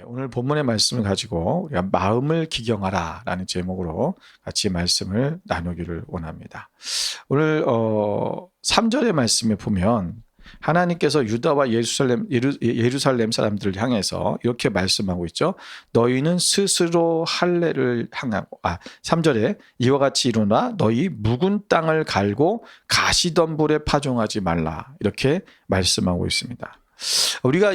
오늘 본문의 말씀을 가지고 우리가 마음을 기경하라 라는 제목으로 같이 말씀을 나누기를 원합니다. 오늘 3절의 말씀에 보면 하나님께서 유다와 예루살렘 사람들을 향해서 이렇게 말씀하고 있죠. 너희는 스스로 할례를 행하고 3절에 이와 같이 일어나 너희 묵은 땅을 갈고 가시덤불에 파종하지 말라 이렇게 말씀하고 있습니다. 우리가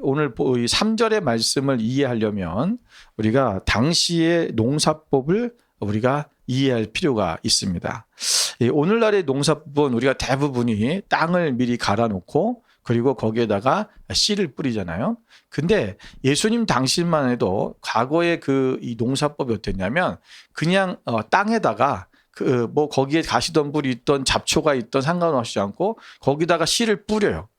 오늘 3절의 말씀을 이해하려면 우리가 당시의 농사법을 우리가 이해할 필요가 있습니다. 오늘날의 농사법은 우리가 대부분이 땅을 미리 갈아놓고 그리고 거기에다가 씨를 뿌리잖아요. 근데 예수님 당시만 해도 과거의 이 농사법이 어땠냐면 그냥 땅에다가 거기에 가시덤불이 있던 잡초가 있던 상관없이 않고 거기다가 씨를 뿌려요.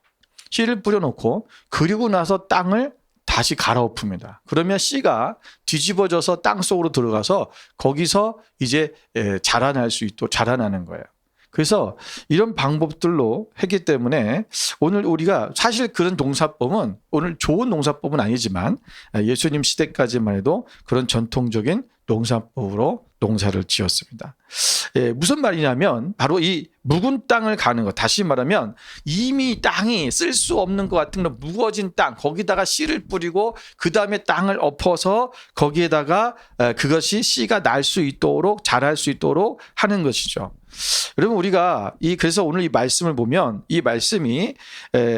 씨를 뿌려놓고 그리고 나서 땅을 다시 갈아엎습니다. 그러면 씨가 뒤집어져서 땅 속으로 들어가서 거기서 이제 자라나는 거예요. 그래서 이런 방법들로 했기 때문에 오늘 우리가 사실 그런 농사법은 오늘 좋은 농사법은 아니지만 예수님 시대까지만 해도 그런 전통적인 농사법으로 농사를 지었습니다. 무슨 말이냐면 바로 이 묵은 땅을 가는 것, 다시 말하면 이미 땅이 쓸 수 없는 것 같은 그런 무거워진 땅, 거기다가 씨를 뿌리고 그 다음에 땅을 엎어서 거기에다가 그것이 씨가 날 수 있도록 자랄 수 있도록 하는 것이죠. 여러분 우리가 그래서 오늘 이 말씀을 보면 이 말씀이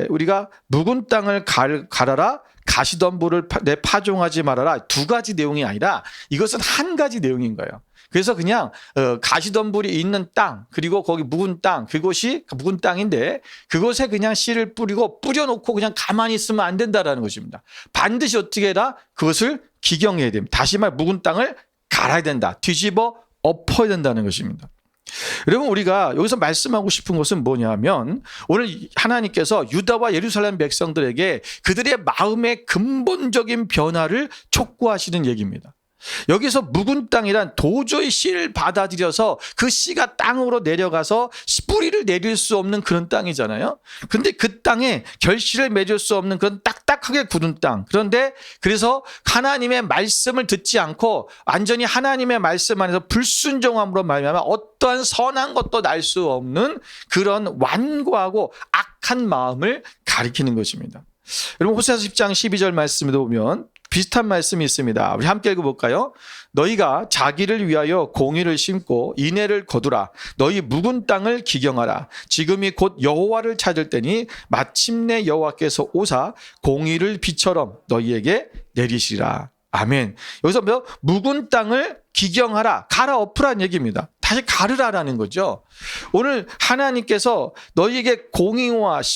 우리가 묵은 땅을 갈아라 가시덤불을 파종하지 말아라 두 가지 내용이 아니라 이것은 한 가지 내용인 거예요. 그래서 그냥 가시덤불이 있는 땅 그리고 거기 묵은 땅 그곳이 묵은 땅인데 그곳에 그냥 씨를 뿌려놓고 그냥 가만히 있으면 안 된다라는 것입니다. 반드시 어떻게 해라? 그것을 기경해야 됩니다. 다시 말 묵은 땅을 갈아야 된다. 뒤집어 엎어야 된다는 것입니다. 여러분 우리가 여기서 말씀하고 싶은 것은 뭐냐면 오늘 하나님께서 유다와 예루살렘 백성들에게 그들의 마음의 근본적인 변화를 촉구하시는 얘기입니다. 여기서 묵은 땅이란 도저히 씨를 받아들여서 그 씨가 땅으로 내려가서 뿌리를 내릴 수 없는 그런 땅이잖아요. 근데 그 땅에 결실을 맺을 수 없는 그런 딱딱하게 굳은 땅. 그런데 그래서 하나님의 말씀을 듣지 않고 완전히 하나님의 말씀 안에서 불순종함으로 말미암아 어떠한 선한 것도 날 수 없는 그런 완고하고 악한 마음을 가리키는 것입니다. 여러분 호세아서 10장 12절 말씀에도 보면 비슷한 말씀이 있습니다. 우리 함께 읽어볼까요? 너희가 자기를 위하여 공의를 심고 인애를 거두라. 너희 묵은 땅을 기경하라. 지금이 곧 여호와를 찾을 때니 마침내 여호와께서 오사 공의를 비처럼 너희에게 내리시라. 아멘. 여기서 묵은 땅을 기경하라. 갈아엎으라는 얘기입니다. 다시 가르라라는 거죠. 오늘 하나님께서 너희에게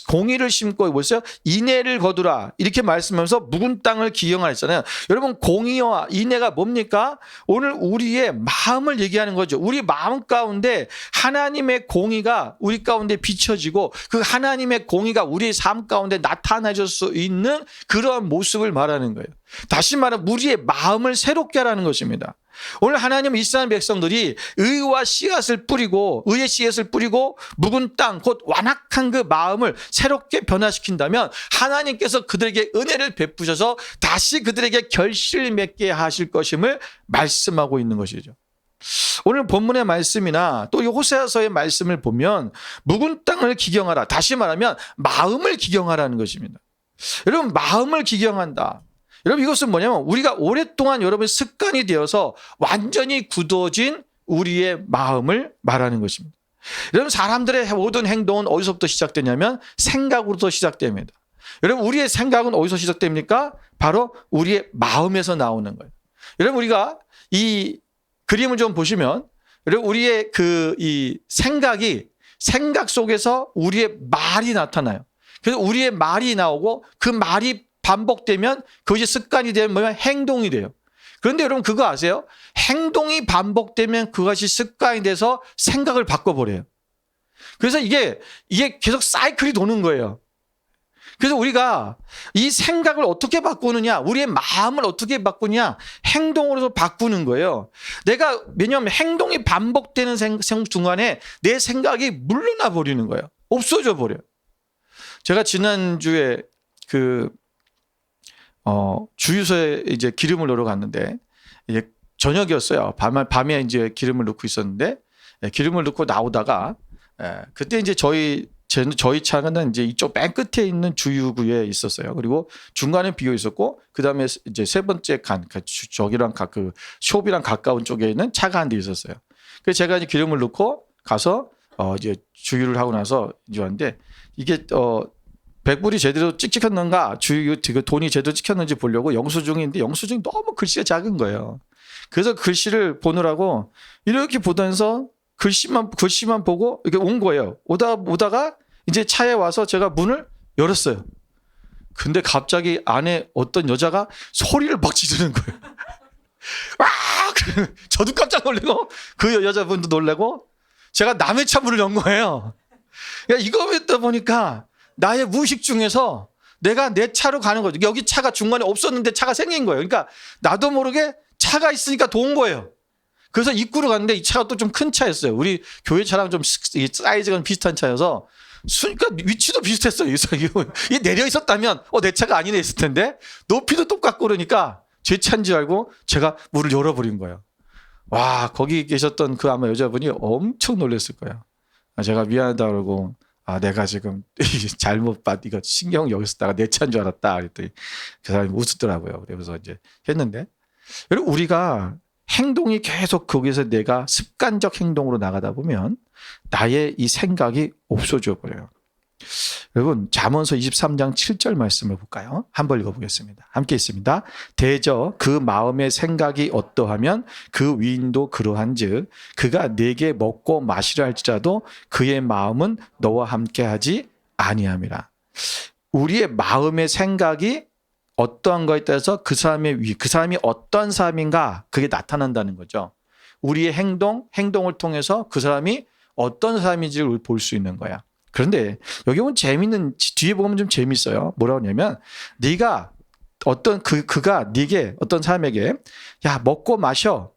공의를 심고 뭐였어요? 인애를 거두라 이렇게 말씀하면서 묵은 땅을 기경하라 했잖아요. 여러분 공의와 인애가 뭡니까? 오늘 우리의 마음을 얘기하는 거죠. 우리 마음 가운데 하나님의 공의가 우리 가운데 비춰지고 그 하나님의 공의가 우리의 삶 가운데 나타나질 수 있는 그러한 모습을 말하는 거예요. 다시 말하면 우리의 마음을 새롭게 하라는 것입니다. 오늘 하나님 이스라엘 백성들이 의의 씨앗을 뿌리고 묵은 땅 곧 완악한 그 마음을 새롭게 변화시킨다면 하나님께서 그들에게 은혜를 베푸셔서 다시 그들에게 결실을 맺게 하실 것임을 말씀하고 있는 것이죠. 오늘 본문의 말씀이나 또 이 호세아서의 말씀을 보면 묵은 땅을 기경하라. 다시 말하면 마음을 기경하라는 것입니다. 여러분 마음을 기경한다. 여러분 이것은 뭐냐면 우리가 오랫동안 여러분 습관이 되어서 완전히 굳어진 우리의 마음을 말하는 것입니다. 여러분 사람들의 모든 행동은 어디서부터 시작되냐면 생각으로부터 시작됩니다. 여러분 우리의 생각은 어디서 시작됩니까? 바로 우리의 마음에서 나오는 거예요. 여러분 우리가 이 그림을 좀 보시면 여러분 우리의 이 생각 속에서 우리의 말이 나타나요. 그래서 우리의 말이 나오고 그 말이 반복되면 그것이 습관이 되면 뭐냐면 행동이 돼요. 그런데 여러분 그거 아세요? 행동이 반복되면 그것이 습관이 돼서 생각을 바꿔버려요. 그래서 이게 계속 사이클이 도는 거예요. 그래서 우리가 이 생각을 어떻게 바꾸느냐, 우리의 마음을 어떻게 바꾸냐, 행동으로 바꾸는 거예요. 왜냐하면 행동이 반복되는 순간에 내 생각이 물러나 버리는 거예요. 없어져 버려요. 제가 지난주에 주유소에 이제 기름을 넣으러 갔는데 이제 저녁이었어요. 밤에 이제 기름을 넣고 있었는데 기름을 넣고 나오다가 그때 이제 저희 차는 이제 이쪽 맨 끝에 있는 주유구에 있었어요. 그리고 중간에 비어 있었고 그다음에 이제 세 번째 저기랑 그 숍이랑 가까운 쪽에 있는 차가 한 대 있었어요. 그래서 제가 이제 기름을 넣고 가서 이제 주유를 하고 나서 이제 왔는데 이게 백불이 제대로 찍혔는가 그 돈이 제대로 찍혔는지 보려고 영수증인데 영수증이 너무 글씨가 작은 거예요. 그래서 글씨를 보느라고 이렇게 보면서 글씨만 보고 이렇게 온 거예요. 오다가 이제 차에 와서 제가 문을 열었어요. 근데 갑자기 안에 어떤 여자가 소리를 막 지르는 거예요. 와! 저도 깜짝 놀래고 그 여자분도 놀래고 제가 남의 차 문을 연 거예요. 그러니까 이거 했다 보니까 나의 무의식 중에서 내가 내 차로 가는 거죠. 여기 차가 중간에 없었는데 차가 생긴 거예요. 그러니까 나도 모르게 차가 있으니까 도운 거예요. 그래서 입구로 갔는데 이 차가 또 좀 큰 차였어요. 우리 교회 차랑 좀 사이즈가 비슷한 차여서 그러니까 위치도 비슷했어요. 이게 내려 있었다면 내 차가 아니네 했을 텐데 높이도 똑같고 그러니까 제 차인 줄 알고 제가 문을 열어버린 거예요. 와, 거기 계셨던 그 아마 여자분이 엄청 놀랐을 거예요. 제가 미안하다 그러고 내가 지금 잘못 이거 신경 여기 쓰다가 내 차인 줄 알았다 그랬더니 그 사람이 웃었더라고요. 그래서 이제 했는데 여러분 우리가 행동이 계속 거기서 내가 습관적 행동으로 나가다 보면 나의 이 생각이 없어져 버려요. 여러분 잠언서 23장 7절 말씀을 볼까요? 한번 읽어보겠습니다. 함께 있습니다. 대저 그 마음의 생각이 어떠하면 그 위인도 그러한즉 그가 내게 먹고 마시라 할지라도 그의 마음은 너와 함께하지 아니함이라. 우리의 마음의 생각이 어떠한 거에 따라서 그 사람이 어떤 사람인가 그게 나타난다는 거죠. 우리의 행동을 통해서 그 사람이 어떤 사람인지를 볼 수 있는 거야. 그런데 여기 보면 뒤에 보면 좀 재밌어요. 뭐라고 하냐면 네가 그가 네게 어떤 사람에게 야 먹고 마셔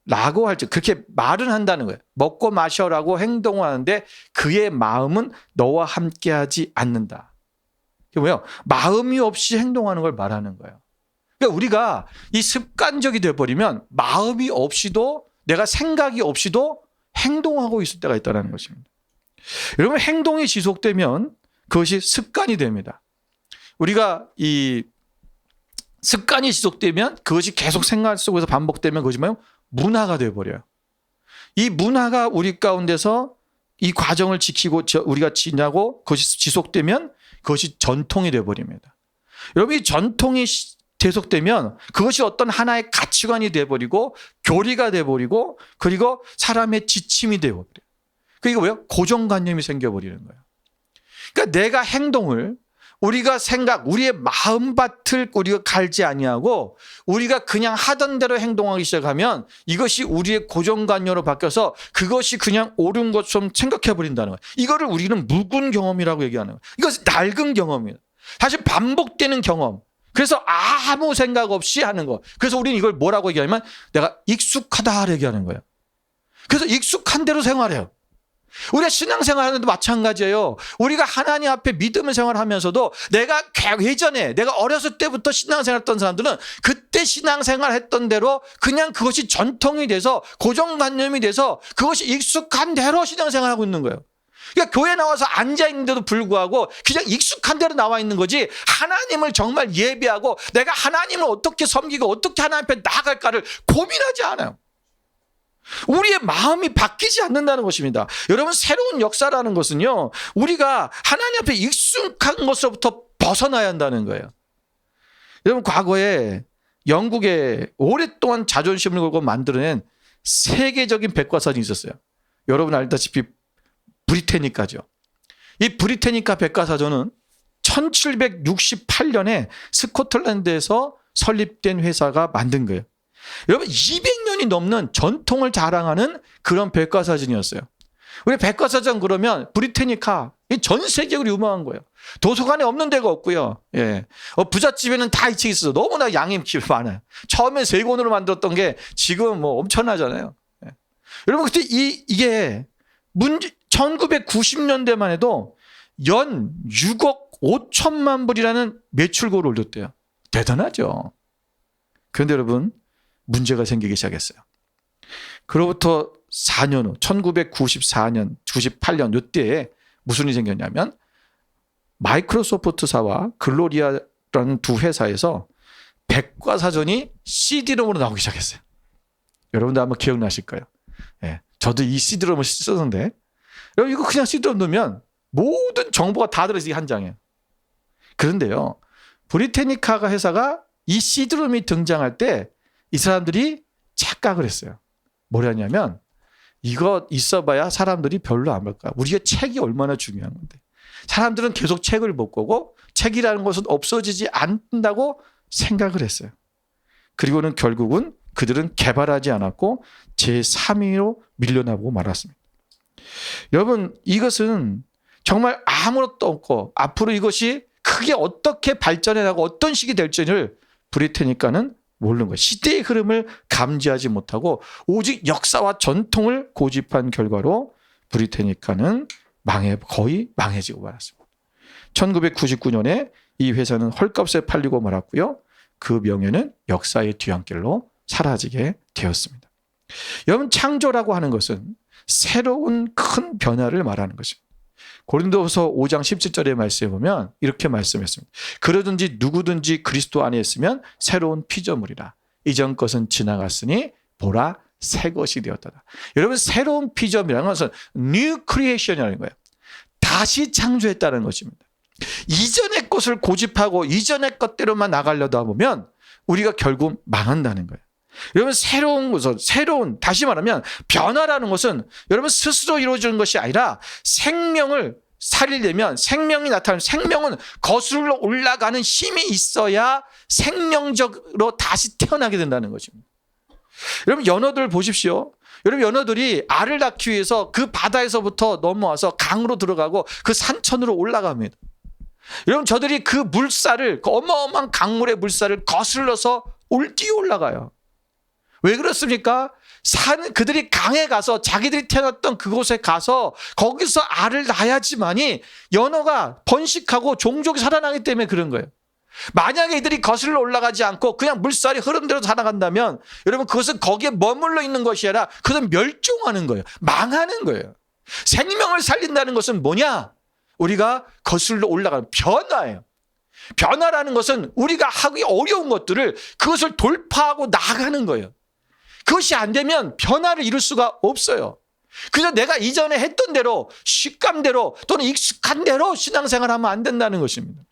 라고 할 때 그렇게 말은 한다는 거예요. 먹고 마셔라고 행동을 하는데 그의 마음은 너와 함께하지 않는다. 그게 뭐예요? 마음이 없이 행동하는 걸 말하는 거예요. 그러니까 우리가 이 습관적이 되어버리면 마음이 없이도 내가 생각이 없이도 행동하고 있을 때가 있다는 것입니다. 여러분 행동이 지속되면 그것이 습관이 됩니다. 우리가 이 습관이 지속되면 그것이 계속 생활 속에서 반복되면 그것이 뭐예요? 문화가 되어버려요. 이 문화가 우리 가운데서 이 과정을 지키고 우리가 지나고 그것이 지속되면 그것이 전통이 되어버립니다. 여러분 이 전통이 계속되면 그것이 어떤 하나의 가치관이 되어버리고 교리가 되어버리고 그리고 사람의 지침이 되어버려요. 그게 뭐예요? 고정관념이 생겨버리는 거예요. 그러니까 내가 행동을 우리의 마음밭을 우리가 갈지 아니하고 우리가 그냥 하던 대로 행동하기 시작하면 이것이 우리의 고정관념으로 바뀌어서 그것이 그냥 옳은 것처럼 생각해 버린다는 거예요. 이거를 우리는 묵은 경험이라고 얘기하는 거예요. 이것은 낡은 경험이에요. 다시 반복되는 경험. 그래서 아무 생각 없이 하는 거. 그래서 우리는 이걸 뭐라고 얘기하냐면 내가 익숙하다 얘기하는 거예요. 그래서 익숙한 대로 생활해요. 우리가 신앙생활 하는데도 마찬가지예요. 우리가 하나님 앞에 믿음의 생활하면서도 내가 예전에 내가 어렸을 때부터 신앙생활 했던 사람들은 그때 신앙생활 했던 대로 그냥 그것이 전통이 돼서 고정관념이 돼서 그것이 익숙한 대로 신앙생활하고 있는 거예요. 그러니까 교회 나와서 앉아있는데도 불구하고 그냥 익숙한 대로 나와 있는 거지 하나님을 정말 예배하고 내가 하나님을 어떻게 섬기고 어떻게 하나님 앞에 나아갈까를 고민하지 않아요. 우리의 마음이 바뀌지 않는다는 것입니다. 여러분 새로운 역사라는 것은요 우리가 하나님 앞에 익숙한 것으로부터 벗어나야 한다는 거예요. 여러분 과거에 영국에 오랫동안 자존심을 걸고 만들어낸 세계적인 백과사전이 있었어요. 여러분 알다시피 브리테니카죠. 이 브리테니카 백과사전은 1768년에 스코틀랜드에서 설립된 회사가 만든 거예요. 여러분 200년이 넘는 전통을 자랑하는 그런 백과사전이었어요. 우리 백과사전 그러면 브리테니카 전 세계적으로 유명한 거예요. 도서관에 없는 데가 없고요. 예. 부잣집에는 다 이 책이 있어요. 너무나 양이 많아요. 처음에 3권으로 만들었던 게 지금 뭐 엄청나잖아요. 예. 여러분 그때 이게 1990년대만 해도 연 6억 5천만 불이라는 매출고를 올렸대요. 대단하죠. 그런데 여러분, 문제가 생기기 시작했어요. 그로부터 4년 후 1994년, 98년 이때에 무슨 일이 생겼냐면 마이크로소프트사와 글로리아라는 두 회사에서 백과사전이 CD롬으로 나오기 시작했어요. 여러분들 아마 기억나실 거예요. 예, 저도 이 CD롬을 썼는데 여러분 이거 그냥 CD롬 넣으면 모든 정보가 다 들어있어요. 한 장에. 그런데요. 브리테니카가 회사가 이 CD롬이 등장할 때 이 사람들이 착각을 했어요. 뭐냐면 이거 있어봐야 사람들이 별로 안 볼까. 우리가 책이 얼마나 중요한 건데. 사람들은 계속 책을 못 보고 책이라는 것은 없어지지 않는다고 생각을 했어요. 그리고는 결국은 그들은 개발하지 않았고 제3위로 밀려나고 말았습니다. 여러분 이것은 정말 아무것도 없고 앞으로 이것이 크게 어떻게 발전해 나가고 어떤 식이 될지를 브리테니카는 모르는 거예요. 시대의 흐름을 감지하지 못하고 오직 역사와 전통을 고집한 결과로 브리테니카는 거의 망해지고 말았습니다. 1999년에 이 회사는 헐값에 팔리고 말았고요. 그 명예는 역사의 뒤안길로 사라지게 되었습니다. 여러분 창조라고 하는 것은 새로운 큰 변화를 말하는 것입니다. 고린도후서 5장 17절의 말씀에 보면 이렇게 말씀했습니다. 그러든지 누구든지 그리스도 안에 있으면 새로운 피조물이라. 이전 것은 지나갔으니 보라 새 것이 되었다. 여러분 새로운 피조물이라는 것은 new creation이라는 거예요. 다시 창조했다는 것입니다. 이전의 것을 고집하고 이전의 것대로만 나가려다 보면 우리가 결국 망한다는 거예요. 여러분 다시 말하면 변화라는 것은 여러분 스스로 이루어지는 것이 아니라 생명을 살리려면 생명이 나타나면 생명은 거슬러 올라가는 힘이 있어야 생명적으로 다시 태어나게 된다는 것입니다. 여러분 연어들 보십시오. 여러분 연어들이 알을 낳기 위해서 그 바다에서부터 넘어와서 강으로 들어가고 그 산천으로 올라갑니다. 여러분 저들이 그 물살을 그 어마어마한 강물의 물살을 거슬러서 뛰어 올라가요. 왜 그렇습니까? 그들이 강에 가서 자기들이 태어났던 그곳에 가서 거기서 알을 낳아야지만이 연어가 번식하고 종족이 살아나기 때문에 그런 거예요. 만약에 이들이 거슬러 올라가지 않고 그냥 물살이 흐름대로 살아간다면 여러분 그것은 거기에 머물러 있는 것이 아니라 그것은 멸종하는 거예요. 망하는 거예요. 생명을 살린다는 것은 뭐냐? 우리가 거슬러 올라가는 변화예요. 변화라는 것은 우리가 하기 어려운 것들을 그것을 돌파하고 나가는 거예요. 그것이 안 되면 변화를 이룰 수가 없어요. 그래서 내가 이전에 했던 대로 식감대로 또는 익숙한 대로 신앙생활하면 안 된다는 것입니다.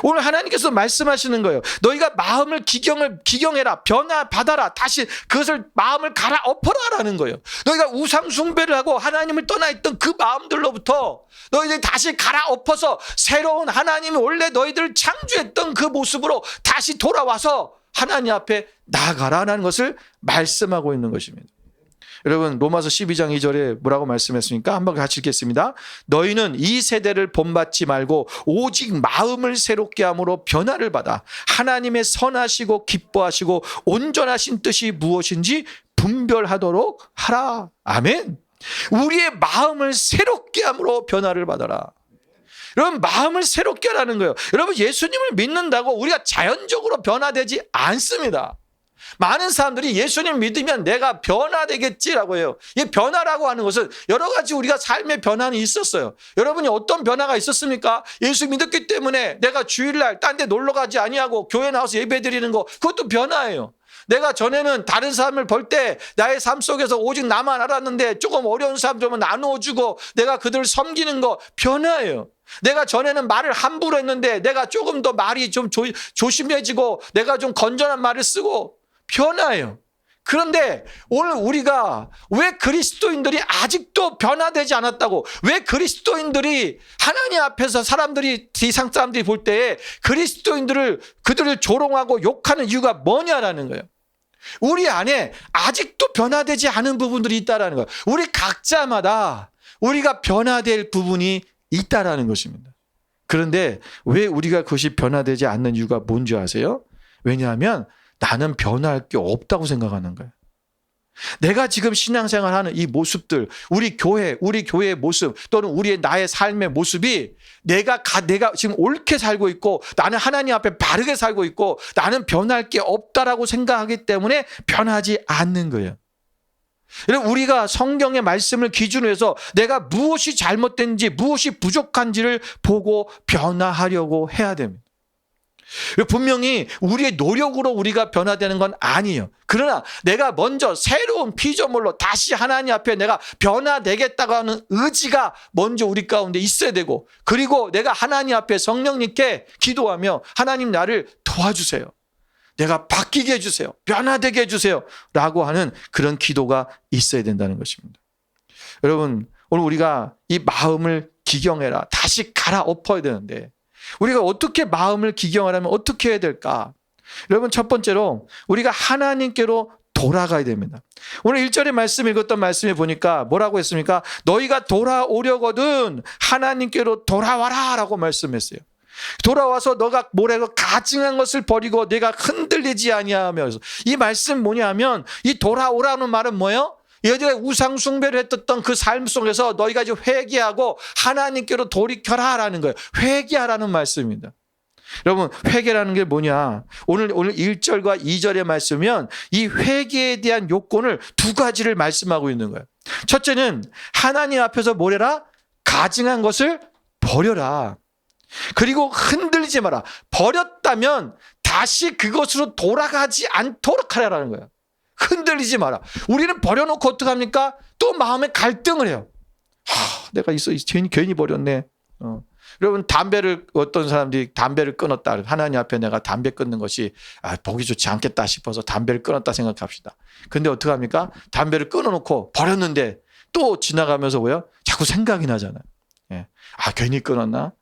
오늘 하나님께서 말씀하시는 거예요. 너희가 마음을 기경해라. 변화받아라. 다시 그것을 마음을 갈아엎어라라는 거예요. 너희가 우상 숭배를 하고 하나님을 떠나 있던 그 마음들로부터 너희들이 다시 갈아엎어서 새로운 하나님이 원래 너희들을 창조했던 그 모습으로 다시 돌아와서 하나님 앞에 나아가라는 것을 말씀하고 있는 것입니다. 여러분 로마서 12장 2절에 뭐라고 말씀했습니까? 한번 같이 읽겠습니다. 너희는 이 세대를 본받지 말고 오직 마음을 새롭게 함으로 변화를 받아 하나님의 선하시고 기뻐하시고 온전하신 뜻이 무엇인지 분별하도록 하라. 아멘. 우리의 마음을 새롭게 함으로 변화를 받아라. 여러분 마음을 새롭게 하라는 거예요. 여러분 예수님을 믿는다고 우리가 자연적으로 변화되지 않습니다. 많은 사람들이 예수님 믿으면 내가 변화되겠지라고 해요. 이 변화라고 하는 것은 여러 가지 우리가 삶의 변화는 있었어요. 여러분이 어떤 변화가 있었습니까? 예수 믿었기 때문에 내가 주일날 딴 데 놀러 가지 아니하고 교회 나와서 예배 드리는 거 그것도 변화예요. 내가 전에는 다른 사람을 볼 때 나의 삶 속에서 오직 나만 알았는데 조금 어려운 사람 좀 나누어주고 내가 그들을 섬기는 거 변화예요. 내가 전에는 말을 함부로 했는데 내가 조금 더 말이 좀 조심해지고 내가 좀 건전한 말을 쓰고 변화예요. 그런데 오늘 우리가 왜 그리스도인들이 아직도 변화되지 않았다고, 왜 그리스도인들이 하나님 앞에서 세상 사람들이 볼 때에 그들을 조롱하고 욕하는 이유가 뭐냐라는 거예요. 우리 안에 아직도 변화되지 않은 부분들이 있다라는 거예요. 우리 각자마다 우리가 변화될 부분이 있다라는 것입니다. 그런데 왜 우리가 그것이 변화되지 않는 이유가 뭔지 아세요? 왜냐하면 나는 변화할 게 없다고 생각하는 거예요. 내가 지금 신앙생활하는 이 모습들, 우리 교회의 모습 또는 나의 삶의 모습이 내가 지금 옳게 살고 있고 나는 하나님 앞에 바르게 살고 있고 나는 변할 게 없다라고 생각하기 때문에 변하지 않는 거예요. 여러분, 우리가 성경의 말씀을 기준으로 해서 내가 무엇이 잘못된지 무엇이 부족한지를 보고 변화하려고 해야 됩니다. 분명히 우리의 노력으로 우리가 변화되는 건 아니에요. 그러나 내가 먼저 새로운 피조물로 다시 하나님 앞에 내가 변화되겠다고 하는 의지가 먼저 우리 가운데 있어야 되고, 그리고 내가 하나님 앞에 성령님께 기도하며 하나님 나를 도와주세요, 내가 바뀌게 해주세요, 변화되게 해주세요 라고 하는 그런 기도가 있어야 된다는 것입니다. 여러분, 오늘 우리가 이 마음을 기경해라, 다시 갈아엎어야 되는데 우리가 어떻게 마음을 기경하려면 어떻게 해야 될까? 여러분, 첫 번째로 우리가 하나님께로 돌아가야 됩니다. 오늘 1절의 말씀 읽었던 말씀에 보니까 뭐라고 했습니까? 너희가 돌아오려거든 하나님께로 돌아와라 라고 말씀했어요. 돌아와서 너가 뭐라고 가증한 것을 버리고 내가 흔들리지 아니하며, 이 말씀 뭐냐면 이 돌아오라는 말은 뭐예요? 여자가 우상 숭배를 했던 그 삶 속에서 너희가 이제 회개하고 하나님께로 돌이켜라라는 거예요. 회개하라는 말씀입니다. 여러분, 회개라는 게 뭐냐? 오늘 1절과 2절의 말씀이면 이 회개에 대한 요건을 두 가지를 말씀하고 있는 거예요. 첫째는 하나님 앞에서 뭐래라? 가증한 것을 버려라. 그리고 흔들리지 마라. 버렸다면 다시 그것으로 돌아가지 않도록 하라는 거예요. 흔들리지 마라. 우리는 버려놓고 어떡합니까? 또 마음에 갈등을 해요. 내가 괜히 버렸네. 여러분, 어떤 사람들이 담배를 끊었다. 하나님 앞에 내가 담배 끊는 것이 보기 좋지 않겠다 싶어서 담배를 끊었다 생각합시다. 근데 어떡합니까? 담배를 끊어놓고 버렸는데 또 지나가면서 뭐요? 자꾸 생각이 나잖아요. 예. 괜히 끊었나?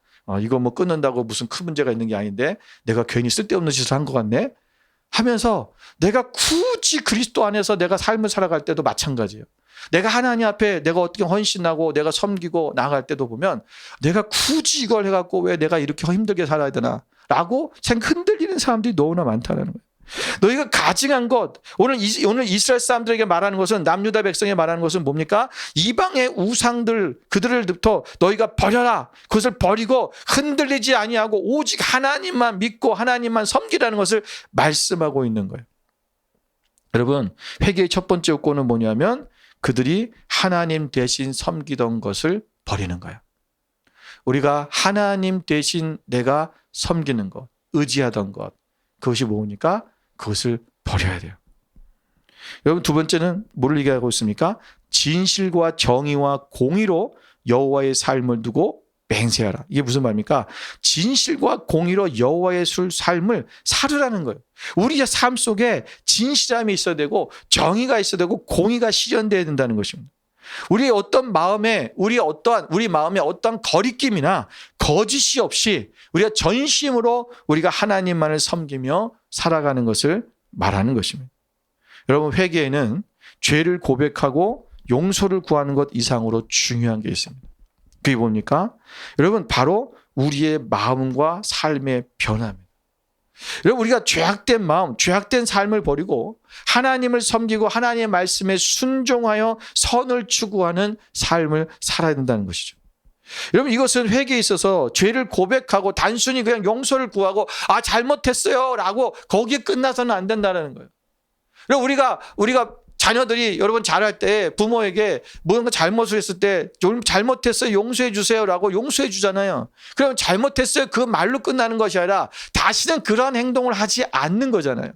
이거 뭐 끊는다고 무슨 큰 문제가 있는 게 아닌데 내가 괜히 쓸데없는 짓을 한 것 같네? 하면서 내가 굳이 그리스도 안에서 내가 삶을 살아갈 때도 마찬가지예요. 내가 하나님 앞에 내가 어떻게 헌신하고 내가 섬기고 나아갈 때도 보면 내가 굳이 이걸 해갖고 왜 내가 이렇게 힘들게 살아야 되나 라고 흔들리는 사람들이 너무나 많다는 거예요. 너희가 가증한 것, 오늘 이스라엘 사람들에게 말하는 것은, 남유다 백성에 말하는 것은 뭡니까? 이방의 우상들, 그들을부터 너희가 버려라. 그것을 버리고 흔들리지 아니하고 오직 하나님만 믿고 하나님만 섬기라는 것을 말씀하고 있는 거예요. 여러분, 회개의 첫 번째 요건은 뭐냐면 그들이 하나님 대신 섬기던 것을 버리는 거예요. 우리가 하나님 대신 내가 섬기는 것, 의지하던 것, 그것이 뭡니까? 그것을 버려야 돼요. 여러분, 두 번째는 뭐를 얘기하고 있습니까? 진실과 정의와 공의로 여호와의 삶을 두고 맹세하라. 이게 무슨 말입니까? 진실과 공의로 여호와의 삶을 살으라는 거예요. 우리의 삶 속에 진실함이 있어야 되고 정의가 있어야 되고 공의가 실현되어야 된다는 것입니다. 우리 마음에 어떠한 거리낌이나 거짓이 없이 우리가 전심으로 우리가 하나님만을 섬기며 살아가는 것을 말하는 것입니다. 여러분, 회개에는 죄를 고백하고 용서를 구하는 것 이상으로 중요한 게 있습니다. 그게 뭡니까? 여러분, 바로 우리의 마음과 삶의 변화입니다. 여러분, 우리가 죄악된 마음, 죄악된 삶을 버리고 하나님을 섬기고 하나님의 말씀에 순종하여 선을 추구하는 삶을 살아야 된다는 것이죠. 여러분, 이것은 회개에 있어서 죄를 고백하고 단순히 그냥 용서를 구하고 잘못했어요 라고 거기에 끝나서는 안 된다는 거예요. 여러분, 우리가 자녀들이 여러분 잘할 때 부모에게 뭔가 잘못을 했을 때 잘못했어요 용서해 주세요 라고 용서해 주잖아요. 그럼 잘못했어요 그 말로 끝나는 것이 아니라 다시는 그러한 행동을 하지 않는 거잖아요.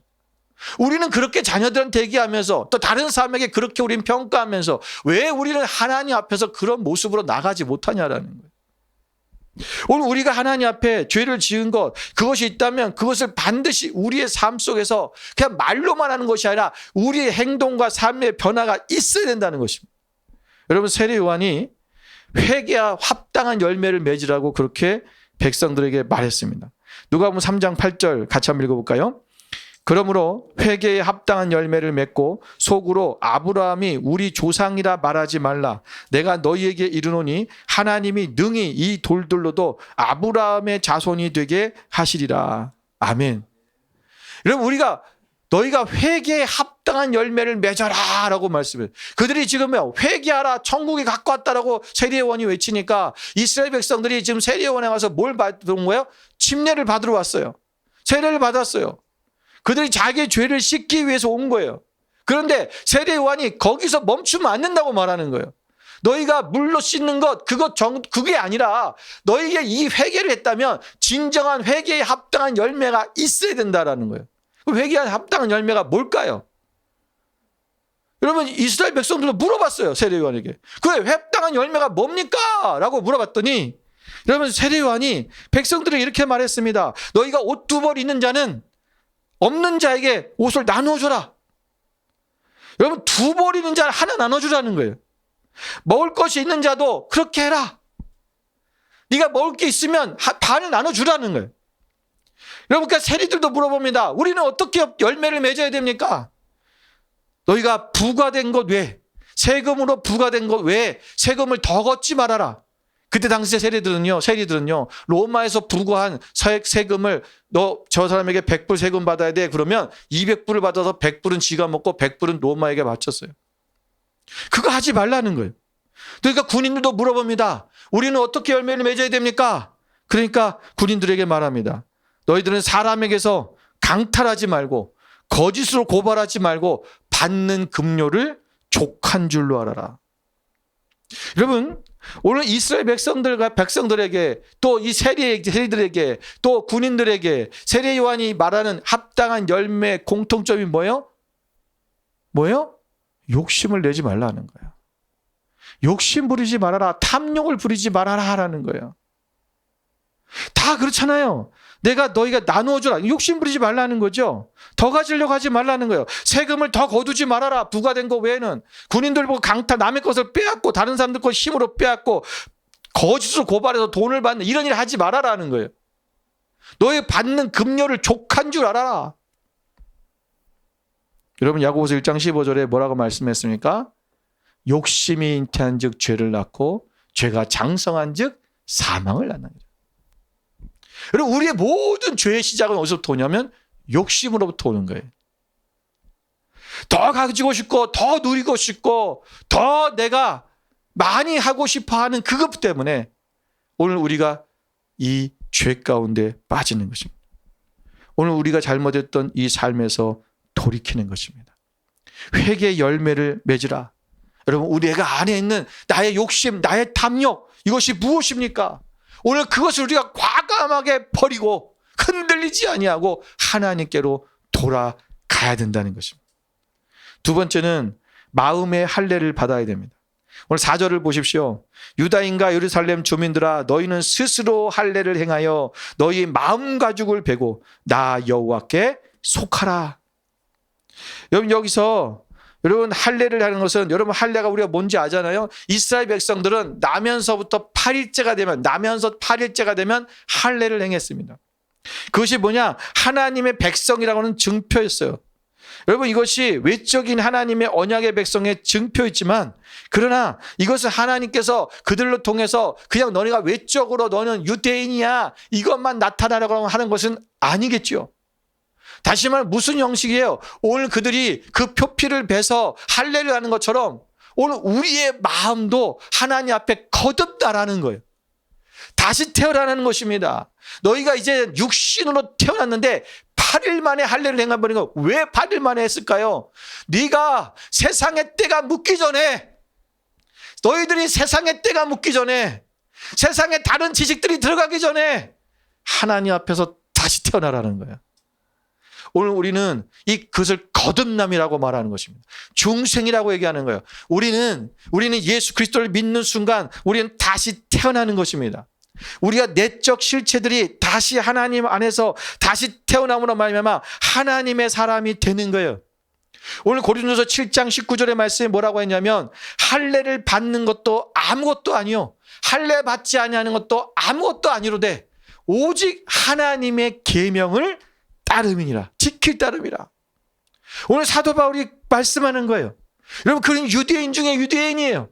우리는 그렇게 자녀들한테 얘기하면서 또 다른 사람에게 그렇게 우리는 평가하면서 왜 우리는 하나님 앞에서 그런 모습으로 나가지 못하냐라는 거예요. 오늘 우리가 하나님 앞에 죄를 지은 것, 그것이 있다면 그것을 반드시 우리의 삶 속에서 그냥 말로만 하는 것이 아니라 우리의 행동과 삶의 변화가 있어야 된다는 것입니다. 여러분, 세례 요한이 회개와 합당한 열매를 맺으라고 그렇게 백성들에게 말했습니다. 누가복음 3장 8절 같이 한번 읽어볼까요? 그러므로 회개에 합당한 열매를 맺고 속으로 아브라함이 우리 조상이라 말하지 말라. 내가 너희에게 이르노니 하나님이 능히 이 돌들로도 아브라함의 자손이 되게 하시리라. 아멘. 여러분, 우리가 너희가 회개에 합당한 열매를 맺어라 라고 말씀해요. 그들이 지금 회개하라 천국이 가까웠다라고 세례요한이 외치니까 이스라엘 백성들이 지금 세례요한에 가서 뭘 받은 거예요? 침례를 받으러 왔어요. 세례를 받았어요. 그들이 자기의 죄를 씻기 위해서 온 거예요. 그런데 세례요한이 거기서 멈추면 안 된다고 말하는 거예요. 너희가 물로 씻는 것 그게 아니라 너희가 이 회개를 했다면 진정한 회개에 합당한 열매가 있어야 된다라는 거예요. 회개에 합당한 열매가 뭘까요? 여러분 이스라엘 백성들도 물어봤어요. 세례요한에게. 그래 합당한 열매가 뭡니까? 라고 물어봤더니 여러분 세례요한이 백성들에게 이렇게 말했습니다. 너희가 옷 2벌 있는 자는 없는 자에게 옷을 나누어줘라. 여러분 2벌 있는 자를 하나 나눠주라는 거예요. 먹을 것이 있는 자도 그렇게 해라. 네가 먹을 게 있으면 반을 나눠주라는 거예요. 여러분 그러니까 세리들도 물어봅니다. 우리는 어떻게 열매를 맺어야 됩니까? 너희가 부과된 것 외에 세금으로 부과된 것 외에 세금을 더 걷지 말아라. 그때 당시에 세리들은요 로마에서 부과한 세금을 너 저 사람에게 100불 세금 받아야 돼. 그러면 200불을 받아서 100불은 지가 먹고 100불은 로마에게 바쳤어요. 그거 하지 말라는 거예요. 그러니까 군인들도 물어봅니다. 우리는 어떻게 열매를 맺어야 됩니까? 그러니까 군인들에게 말합니다. 너희들은 사람에게서 강탈하지 말고 거짓으로 고발하지 말고 받는 급료를 족한 줄로 알아라. 여러분 오늘 이스라엘 백성들에게 또 이 세리들에게 또 군인들에게 세례 요한이 말하는 합당한 열매 공통점이 뭐예요? 욕심을 내지 말라는 거예요. 욕심 부리지 말아라. 탐욕을 부리지 말아라 하라는 거예요. 다 그렇잖아요. 너희가 나누어주라. 욕심 부리지 말라는 거죠. 더 가지려고 하지 말라는 거예요. 세금을 더 거두지 말아라. 부과된 거 외에는. 군인들 보고 강탈, 남의 것을 빼앗고 다른 사람들 것 힘으로 빼앗고 거짓으로 고발해서 돈을 받는 이런 일 하지 말아라는 거예요. 너희 받는 급료를 족한 줄 알아라. 여러분 야고보서 1장 15절에 뭐라고 말씀했습니까? 욕심이 잉태한 즉 죄를 낳고 죄가 장성한 즉 사망을 낳느니라. 여러분 우리의 모든 죄의 시작은 어디서부터 오냐면 욕심으로부터 오는 거예요. 더 가지고 싶고 더 누리고 싶고 더 내가 많이 하고 싶어하는 그것 때문에 오늘 우리가 이 죄 가운데 빠지는 것입니다. 오늘 우리가 잘못했던 이 삶에서 돌이키는 것입니다. 회개의 열매를 맺으라. 여러분 우리 애가 안에 있는 나의 욕심, 나의 탐욕 이것이 무엇입니까? 오늘 그것을 우리가 과감하게 버리고 흔들리지 아니하고 하나님께로 돌아가야 된다는 것입니다. 두 번째는 마음의 할례를 받아야 됩니다. 오늘 4절을 보십시오. 유다인과 예루살렘 주민들아 너희는 스스로 할례를 행하여 너희 마음 가죽을 베고 나 여호와께 속하라. 여러분 여기서 여러분 할례를 하는 것은 여러분 할례가 우리가 뭔지 아잖아요. 이스라엘 백성들은 나면서 8일째가 되면 할례를 행했습니다. 그것이 뭐냐? 하나님의 백성이라고 하는 증표였어요. 여러분 이것이 외적인 하나님의 언약의 백성의 증표였지만 그러나 이것은 하나님께서 그들로 통해서 그냥 너네가 외적으로 너는 유대인이야 이것만 나타나려고 하는 것은 아니겠죠. 다시 말해 무슨 형식이에요? 오늘 그들이 그 표피를 베서 할례를 하는 것처럼 오늘 우리의 마음도 하나님 앞에 거듭나라는 거예요. 다시 태어나는 것입니다. 너희가 이제 육신으로 태어났는데 8일 만에 할례를 행해버린 거 왜 8일 만에 했을까요? 네가 세상의 때가 묻기 전에 너희들이 세상의 때가 묻기 전에 세상에 다른 지식들이 들어가기 전에 하나님 앞에서 다시 태어나라는 거예요. 오늘 우리는 그것을 거듭남이라고 말하는 것입니다. 중생이라고 얘기하는 거예요. 우리는 예수 그리스도를 믿는 순간 우리는 다시 태어나는 것입니다. 우리가 내적 실체들이 다시 하나님 안에서 다시 태어남으로 말미암아 하나님의 사람이 되는 거예요. 오늘 고린도서 7장 19절의 말씀에 뭐라고 했냐면 할례를 받는 것도 아무것도 아니요 할례 받지 아니하는 것도 아무것도 아니로되 오직 하나님의 계명을 따름이니라. 지킬 따름이라. 오늘 사도 바울이 말씀하는 거예요. 여러분 그는 유대인 중에 유대인이에요.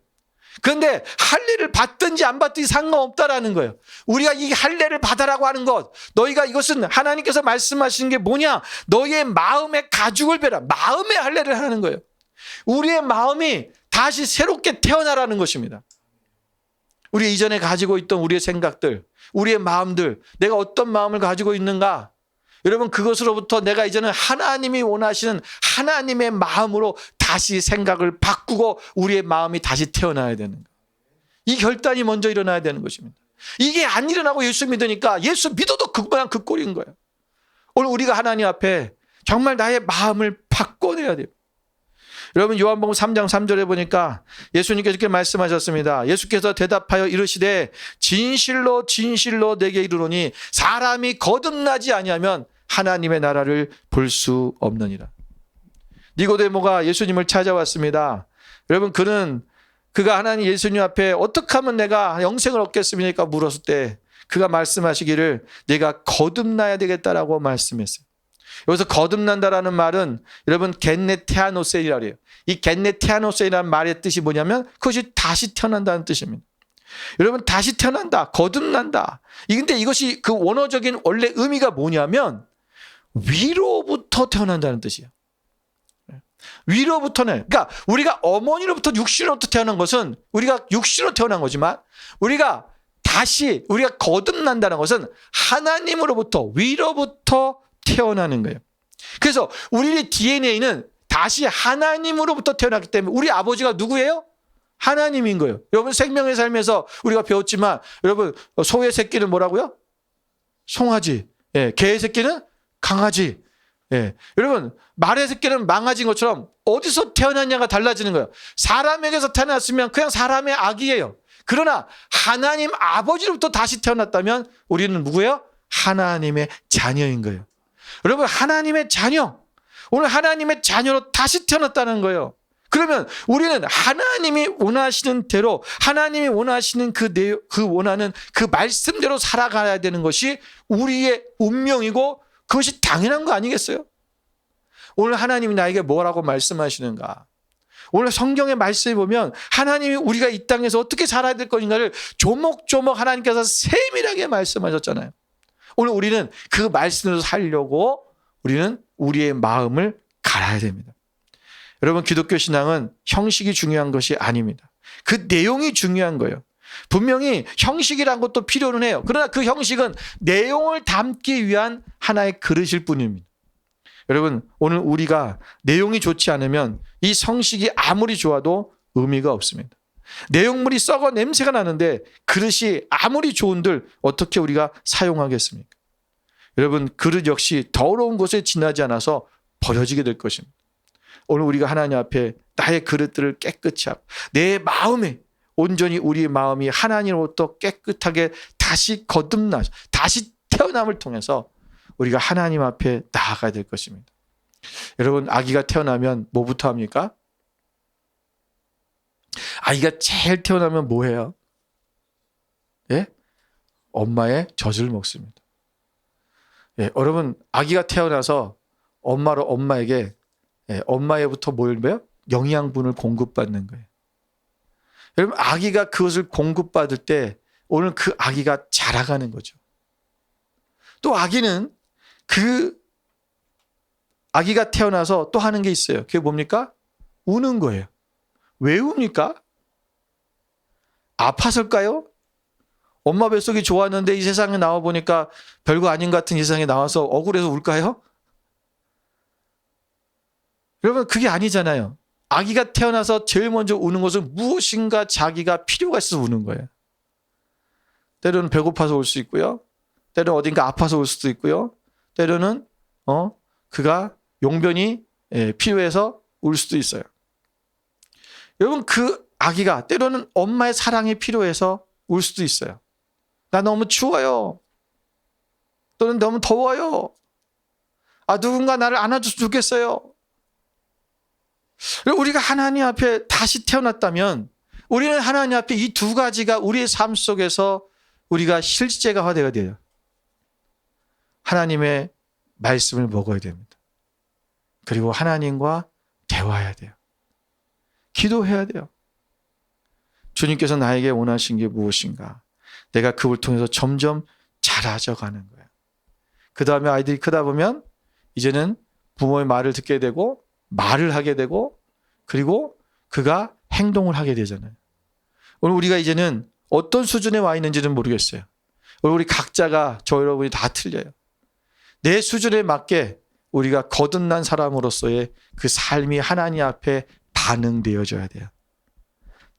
그런데 할례를 받든지 안 받든지 상관없다라는 거예요. 우리가 이 할례를 받아라고 하는 것, 너희가 이것은 하나님께서 말씀하시는 게 뭐냐? 너희의 마음의 가죽을 베라. 마음의 할례를 하는 거예요. 우리의 마음이 다시 새롭게 태어나라는 것입니다. 우리 이전에 가지고 있던 우리의 생각들, 우리의 마음들, 내가 어떤 마음을 가지고 있는가? 여러분, 그것으로부터 내가 이제는 하나님이 원하시는 하나님의 마음으로 다시 생각을 바꾸고 우리의 마음이 다시 태어나야 되는 거예요. 이 결단이 먼저 일어나야 되는 것입니다. 이게 안 일어나고 예수 믿으니까 예수 믿어도 그 모양 그 꼴인 거예요. 오늘 우리가 하나님 앞에 정말 나의 마음을 바꿔내야 돼요. 여러분, 요한복음 3장 3절에 보니까 예수님께서 이렇게 말씀하셨습니다. 예수께서 대답하여 이르시되 진실로 진실로 내게 이르노니 사람이 거듭나지 아니하면 하나님의 나라를 볼 수 없느니라. 니고데모가 예수님을 찾아왔습니다. 여러분, 그가 하나님 예수님 앞에 어떻게 하면 내가 영생을 얻겠습니까? 물었을 때 그가 말씀하시기를 내가 거듭나야 되겠다라고 말씀했어요. 여기서 거듭난다라는 말은 여러분 겟네테아노셀이라고 해요. 이 겟네테아노셀이라는 말의 뜻이 뭐냐면 그것이 다시 태어난다는 뜻입니다. 여러분, 다시 태어난다, 거듭난다. 근데 이것이 그 원어적인 원래 의미가 뭐냐면 위로부터 태어난다는 뜻이에요. 위로부터는, 그러니까 우리가 어머니로부터 육신으로부터 태어난 것은 우리가 육신으로 태어난 거지만 우리가 거듭난다는 것은 하나님으로부터 위로부터 태어나는 거예요. 그래서 우리의 DNA는 다시 하나님으로부터 태어났기 때문에 우리 아버지가 누구예요? 하나님인 거예요. 여러분, 생명의 삶에서 우리가 배웠지만 여러분, 소의 새끼는 뭐라고요? 송아지. 예, 개의 새끼는 강아지. 예, 여러분, 말의 새끼는 망아지인 것처럼 어디서 태어났냐가 달라지는 거예요. 사람에게서 태어났으면 그냥 사람의 아기예요. 그러나 하나님 아버지로부터 다시 태어났다면 우리는 누구예요? 하나님의 자녀인 거예요. 여러분, 하나님의 자녀, 오늘 하나님의 자녀로 다시 태어났다는 거예요. 그러면 우리는 하나님이 원하시는 대로, 하나님이 원하시는 그 원하는 그 말씀대로 살아가야 되는 것이 우리의 운명이고 그것이 당연한 거 아니겠어요? 오늘 하나님이 나에게 뭐라고 말씀하시는가? 오늘 성경의 말씀을 보면 하나님이 우리가 이 땅에서 어떻게 살아야 될 것인가를 조목조목 하나님께서 세밀하게 말씀하셨잖아요. 오늘 우리는 그 말씀으로 살려고 우리는 우리의 마음을 갈아야 됩니다. 여러분, 기독교 신앙은 형식이 중요한 것이 아닙니다. 그 내용이 중요한 거예요. 분명히 형식이란 것도 필요는 해요. 그러나 그 형식은 내용을 담기 위한 하나의 그릇일 뿐입니다. 여러분, 오늘 우리가 내용이 좋지 않으면 이 성식이 아무리 좋아도 의미가 없습니다. 내용물이 썩어 냄새가 나는데 그릇이 아무리 좋은들 어떻게 우리가 사용하겠습니까? 여러분, 그릇 역시 더러운 곳에 지나지 않아서 버려지게 될 것입니다. 오늘 우리가 하나님 앞에 나의 그릇들을 깨끗이 하고 내 마음에 온전히 우리의 마음이 하나님으로부터 깨끗하게 다시 다시 태어남을 통해서 우리가 하나님 앞에 나아가야 될 것입니다. 여러분, 아기가 태어나면 뭐부터 합니까? 아기가 제일 태어나면 뭐 해요? 예? 엄마의 젖을 먹습니다. 예, 여러분, 아기가 태어나서 엄마에게 엄마에부터 뭘 배요? 영양분을 공급받는 거예요. 여러분, 아기가 그것을 공급받을 때 오늘 그 아기가 자라가는 거죠. 또 아기는 그 아기가 태어나서 또 하는 게 있어요. 그게 뭡니까? 우는 거예요. 왜 웁니까? 아팠을까요? 엄마 뱃속이 좋았는데 이 세상에 나와 보니까 별거 아닌 것 같은 이 세상에 나와서 억울해서 울까요? 여러분, 그게 아니잖아요. 아기가 태어나서 제일 먼저 우는 것은 무엇인가 자기가 필요가 있어서 우는 거예요. 때로는 배고파서 울 수 있고요. 때로는 어딘가 아파서 울 수도 있고요. 때로는 그가 용변이 필요해서 울 수도 있어요. 여러분, 그 아기가 때로는 엄마의 사랑이 필요해서 울 수도 있어요. 나 너무 추워요. 또는 너무 더워요. 누군가 나를 안아줬으면 좋겠어요. 우리가 하나님 앞에 다시 태어났다면 우리는 하나님 앞에 이 두 가지가 우리의 삶 속에서 우리가 실제화되어야 돼요. 하나님의 말씀을 먹어야 됩니다. 그리고 하나님과 대화해야 돼요. 기도해야 돼요. 주님께서 나에게 원하신 게 무엇인가? 내가 그걸 통해서 점점 자라져 가는 거예요. 그 다음에 아이들이 크다 보면 이제는 부모의 말을 듣게 되고 말을 하게 되고 그리고 그가 행동을 하게 되잖아요. 오늘 우리가 이제는 어떤 수준에 와 있는지는 모르겠어요. 오늘 우리 각자가 저 여러분이 다 틀려요. 내 수준에 맞게 우리가 거듭난 사람으로서의 그 삶이 하나님 앞에 반응되어져야 돼요.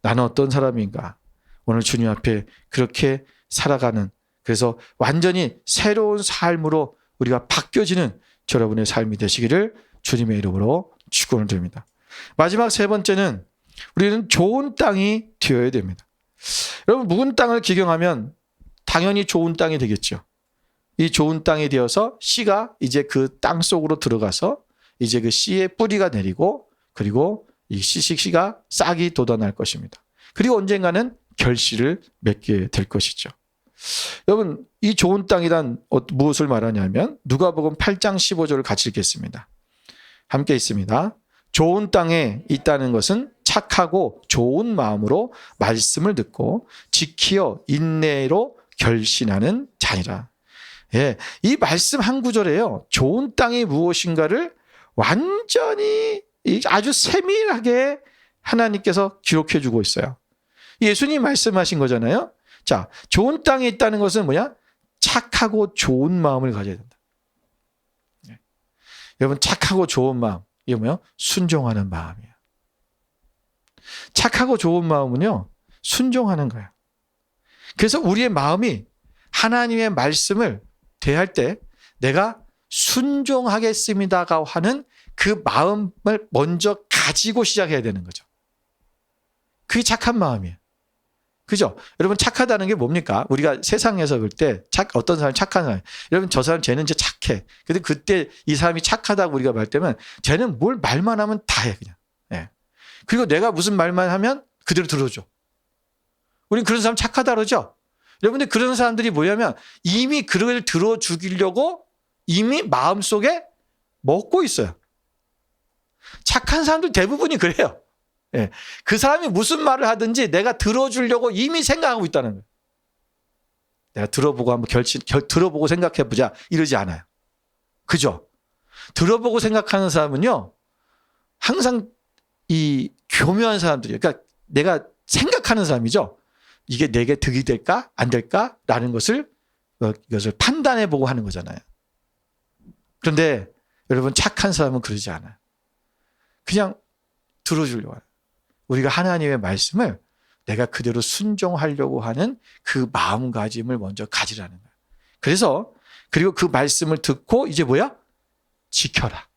나는 어떤 사람인가? 오늘 주님 앞에 그렇게 살아가는, 그래서 완전히 새로운 삶으로 우리가 바뀌어지는 여러분의 삶이 되시기를 주님의 이름으로 축원을 드립니다. 마지막 세 번째는 우리는 좋은 땅이 되어야 됩니다. 여러분, 묵은 땅을 기경하면 당연히 좋은 땅이 되겠죠. 이 좋은 땅이 되어서 씨가 이제 그 땅 속으로 들어가서 이제 그 씨의 뿌리가 내리고 그리고 이 씨가 싹이 돋아날 것입니다. 그리고 언젠가는 결실을 맺게 될 것이죠. 여러분, 이 좋은 땅이란 무엇을 말하냐면 누가복음 8장 15절을 같이 읽겠습니다. 함께 있습니다. 좋은 땅에 있다는 것은 착하고 좋은 마음으로 말씀을 듣고 지키어 인내로 결신하는 자니라. 예, 이 말씀 한 구절에요. 좋은 땅이 무엇인가를 완전히 아주 세밀하게 하나님께서 기록해 주고 있어요. 예수님 말씀하신 거잖아요. 자, 좋은 땅에 있다는 것은 뭐냐? 착하고 좋은 마음을 가져야 된다. 예. 여러분, 착하고 좋은 마음, 이게 뭐예요? 순종하는 마음이에요. 착하고 좋은 마음은요, 순종하는 거예요. 그래서 우리의 마음이 하나님의 말씀을 대할 때 내가 순종하겠습니다가 하는 그 마음을 먼저 가지고 시작해야 되는 거죠. 그게 착한 마음이에요. 그죠? 여러분, 착하다는 게 뭡니까? 우리가 세상에서 볼 때 어떤 사람이 착한 사람, 여러분 저 사람 쟤는 이제 착해. 근데 그때 이 사람이 착하다고 우리가 말 때면 쟤는 뭘 말만 하면 다 해 그냥. 예. 그리고 내가 무슨 말만 하면 그대로 들어줘. 우린 그런 사람 착하다 그러죠? 여러분들, 그런 사람들이 뭐냐면 이미 그걸 들어주기려고 이미 마음속에 먹고 있어요. 착한 사람들 대부분이 그래요. 예. 그 사람이 무슨 말을 하든지 내가 들어주려고 이미 생각하고 있다는 거예요. 내가 들어보고 한번 들어보고 생각해보자 이러지 않아요. 그죠? 들어보고 생각하는 사람은요, 항상 이 교묘한 사람들이에요. 그러니까 내가 생각하는 사람이죠. 이게 내게 득이 될까 안 될까 라는 것을 이것을 판단해보고 하는 거잖아요. 그런데 여러분, 착한 사람은 그러지 않아요. 그냥 들어주려고 해요. 우리가 하나님의 말씀을 내가 그대로 순종하려고 하는 그 마음가짐을 먼저 가지라는 거예요. 그래서 그리고 그 말씀을 듣고 이제 뭐야? 지켜라.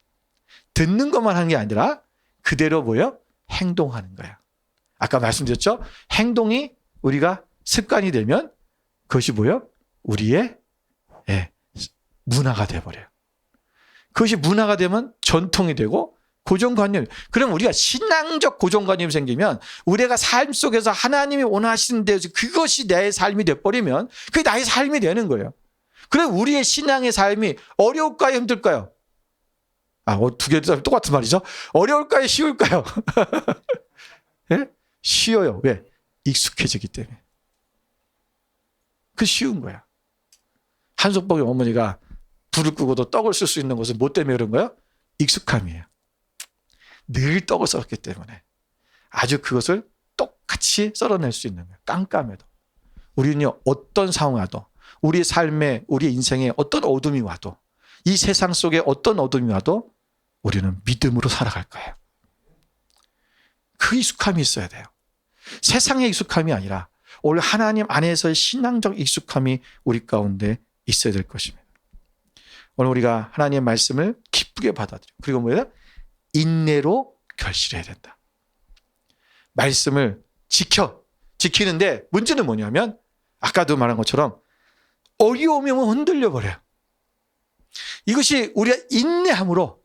듣는 것만 하는 게 아니라 그대로 뭐야? 행동하는 거야. 아까 말씀드렸죠? 행동이 우리가 습관이 되면 그것이 뭐야? 우리의 문화가 돼버려요. 그것이 문화가 되면 전통이 되고 고정관념. 그럼 우리가 신앙적 고정관념이 생기면 우리가 삶 속에서 하나님이 원하시는 데서 그것이 내 삶이 돼버리면 그게 나의 삶이 되는 거예요. 그럼 우리의 신앙의 삶이 어려울까요? 힘들까요? 두 개 똑같은 말이죠. 어려울까요? 쉬울까요? 네? 쉬워요. 왜? 익숙해지기 때문에. 그 쉬운 거야. 한석봉의 어머니가 불을 끄고도 떡을 쓸 수 있는 것은 뭐 때문에 그런 거예요? 익숙함이에요. 늘 떡을 썰었기 때문에 아주 그것을 똑같이 썰어낼 수 있는 거예요. 깜깜해도. 우리는요, 어떤 상황이 와도, 우리의 삶에, 우리의 인생에 어떤 어둠이 와도, 이 세상 속에 어떤 어둠이 와도 우리는 믿음으로 살아갈 거예요. 그 익숙함이 있어야 돼요. 세상의 익숙함이 아니라 오늘 하나님 안에서의 신앙적 익숙함이 우리 가운데 있어야 될 것입니다. 오늘 우리가 하나님의 말씀을 기쁘게 받아들여. 그리고 뭐예요? 인내로 결실해야 된다. 말씀을 지키는데 문제는 뭐냐면 아까도 말한 것처럼 어려움이 오면 흔들려 버려요. 이것이 우리가 인내함으로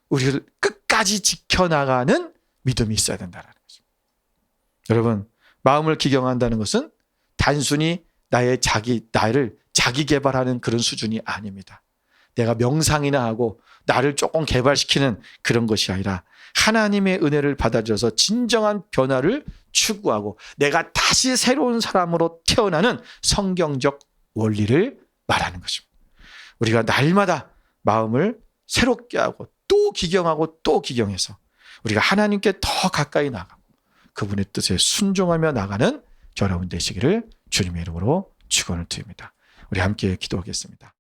우리를 끝까지 지켜나가는 믿음이 있어야 된다는 거죠. 여러분, 마음을 기경한다는 것은 단순히 나를 자기 개발하는 그런 수준이 아닙니다. 내가 명상이나 하고 나를 조금 개발시키는 그런 것이 아니라 하나님의 은혜를 받아들여서 진정한 변화를 추구하고 내가 다시 새로운 사람으로 태어나는 성경적 원리를 말하는 것입니다. 우리가 날마다 마음을 새롭게 하고 또 기경하고 또 기경해서 우리가 하나님께 더 가까이 나가고 그분의 뜻에 순종하며 나가는 여러분 되시기를 주님의 이름으로 축원을 드립니다. 우리 함께 기도하겠습니다.